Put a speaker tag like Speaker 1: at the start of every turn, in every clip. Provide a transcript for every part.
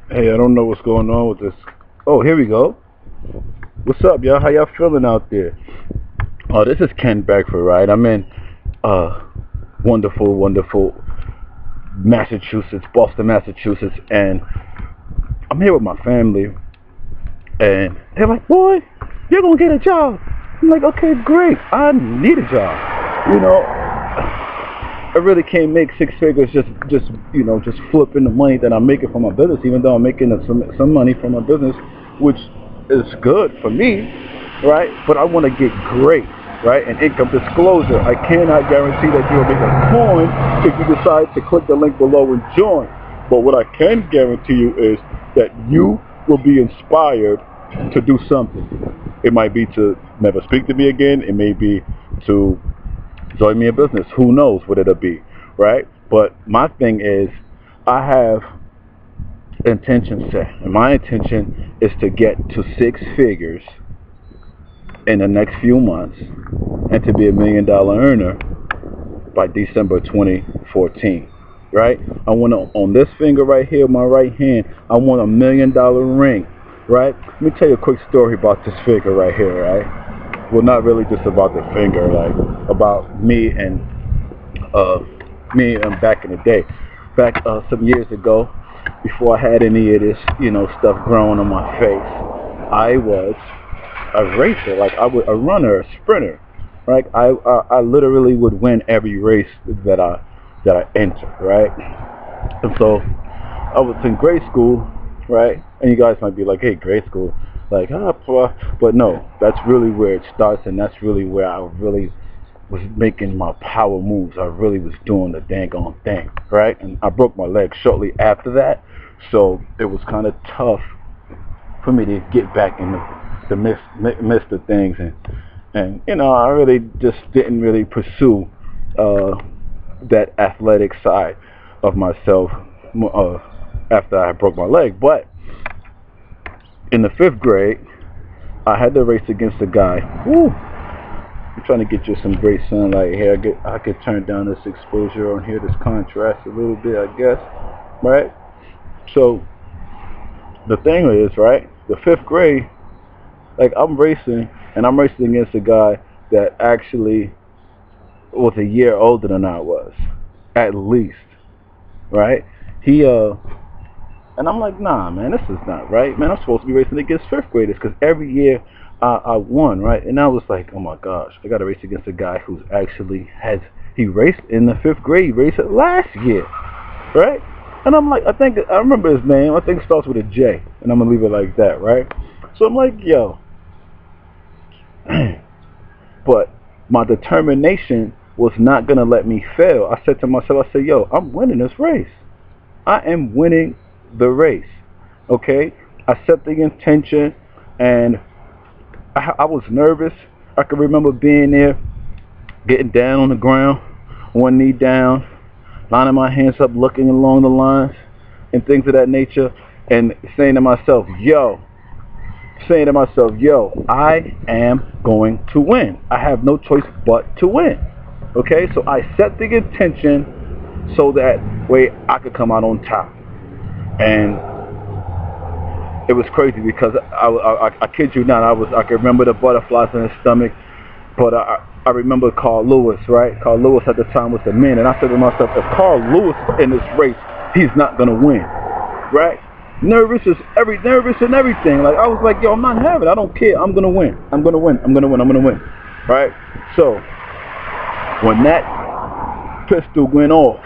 Speaker 1: Hey, I don't know what's going on with this. Oh, here we go. What's up, y'all? How y'all feeling out there? Oh, this is Ken Beckford, right? I'm in uh wonderful, wonderful Massachusetts, Boston, Massachusetts, and I'm here with my family, and they're like, "Boy, you're gonna get a job." I'm like, "Okay, great. I need a job." You know, I really can't make six figures just flipping the money that I'm making from my business. Even though I'm making some money from my business, which is good for me, right? But I want to get great, right? And income disclosure. I cannot guarantee that you'll make a coin if you decide to click the link below and join. But what I can guarantee you is that you will be inspired to do something. It might be to never speak to me again. It may be to join me in business. Who knows what it'll be, right? But my thing is, I have intention set, and my intention is to get to six figures in the next few months, and to be $1 million earner by December 2014. Right? I want to, on this finger right here, my right hand, I want $1 million ring. Right? Let me tell you a quick story about this finger right here. Right? Well, not really just about the finger, like about uh, me back in the day, back some years ago, before I had any of this, stuff growing on my face. I was a racer, like a runner, a sprinter. Right? I literally would win every race that I entered. Right? And so I was in grade school, right? And you guys might be like, "Hey, grade school, like, but no, that's really where it starts, and that's really where I really was making my power moves. I really was doing the dang on thing, right? And I broke my leg shortly after that, so it was kind of tough for me to get back in the midst of things, and I really just didn't really pursue uh, that athletic side of myself uh, after I broke my leg. But in the fifth grade, I had to race against a guy. Woo! I'm trying to get you some great sunlight here. I could turn down this exposure on here, this contrast a little bit, I guess. Right? So the thing is, right? The fifth grade, like I'm racing, and I'm racing against a guy that actually was a year older than I was, at least. Right? He And I'm like, nah, man, this is not right, man. I'm supposed to be racing against fifth graders because every year I won, right? And I was like, oh my gosh, I got to race against a guy who's actually he raced in the fifth grade, he raced it last year, right? And I'm like, I remember his name. I think it starts with a J, and I'm gonna leave it like that, right? So I'm like, yo, but my determination was not gonna let me fail. I said to myself, I said, yo, I'm winning this race. I am winning the race. Okay? I set the intention, and I was nervous. I can remember being there, getting down on the ground, one knee down, lining my hands up, looking along the lines, and things of that nature, and saying to myself, yo, I am going to win. I have no choice but to win. Okay? So I set the intention so that way I could come out on top. And it was crazy because I kid you not, I could remember the butterflies in his stomach, but I remember Carl Lewis, right? Carl Lewis at the time was the man, and I said to myself, if Carl Lewis is in this race, he's not gonna win, right? Nervous and everything. Like I was like, yo, I'm not having it. I don't care. I'm gonna win. I'm gonna win. I'm gonna win. I'm gonna win, right? So when that pistol went off,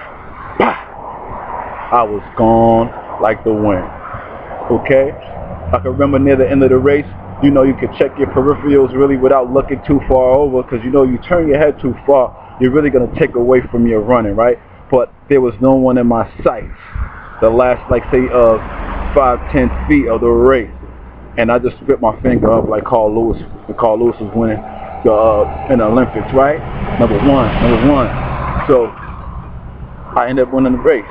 Speaker 1: I was gone like the wind. Okay? I can remember near the end of the race, you could check your peripherals really without looking too far over, because you turn your head too far, you're really going to take away from your running, right? But there was no one in my sights the last, like, say, 5-10 feet of the race. And I just spit my finger up like Carl Lewis. And Carl Lewis was winning in the Olympics, right? Number one. So I ended up winning the race,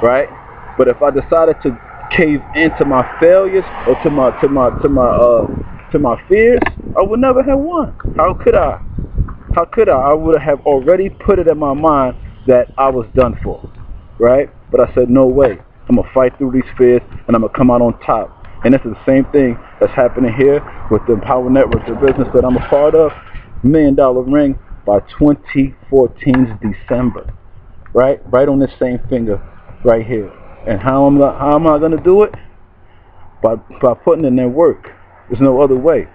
Speaker 1: right? But if I decided to cave into my failures or to my fears, I would never have won. How could I? I would have already put it in my mind that I was done for, right? But I said, no way. I'm going to fight through these fears, and I'm going to come out on top. And this is the same thing that's happening here with the Empower Network, the business that I'm a part of. $1 million ring by 2014's December. Right on this same finger right here. And how am I going to do it? By putting in that work. There's no other way.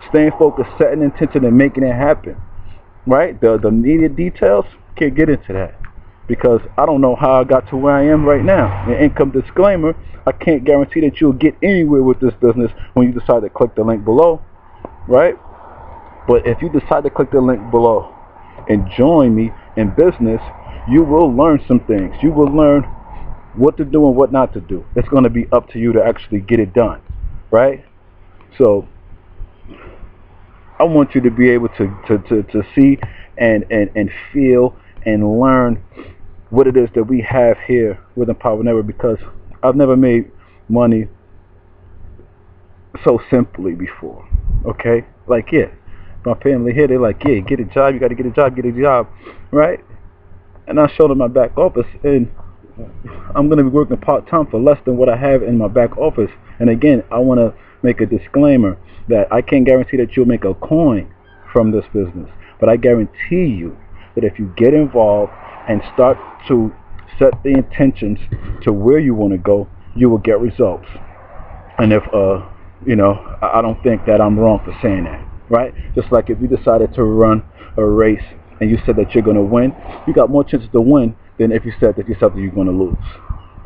Speaker 1: Staying focused, setting intention, and making it happen. Right? The immediate details, can't get into that. Because I don't know how I got to where I am right now. An income disclaimer, I can't guarantee that you'll get anywhere with this business when you decide to click the link below. Right? But if you decide to click the link below and join me in business, you will learn some things. You will learn what to do and what not to do. It's going to be up to you to actually get it done. Right? So I want you to be able to see and feel and learn what it is that we have here with Empower Network, because I've never made money so simply before. Okay? Like, yeah, my family here, they're like, yeah, get a job, you got to get a job, right? And I showed them my back office, and I'm going to be working part-time for less than what I have in my back office. And again, I want to make a disclaimer that I can't guarantee that you'll make a coin from this business, but I guarantee you that if you get involved and start to set the intentions to where you want to go, you will get results. And if I don't think that I'm wrong for saying that, right? Just like if you decided to run a race and you said that you're going to win, you got more chances to win than if you said that yourself that you're going to lose.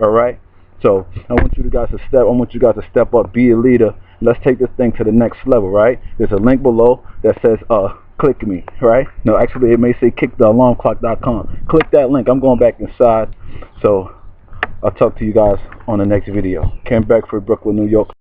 Speaker 1: All right? So I want you guys to step up, be a leader. Let's take this thing to the next level, right? There's a link below that says click me, right? No, actually it may say kickthealarmclock.com. Click that link. I'm going back inside. So I'll talk to you guys on the next video. Ken Beckford, Brooklyn, New York.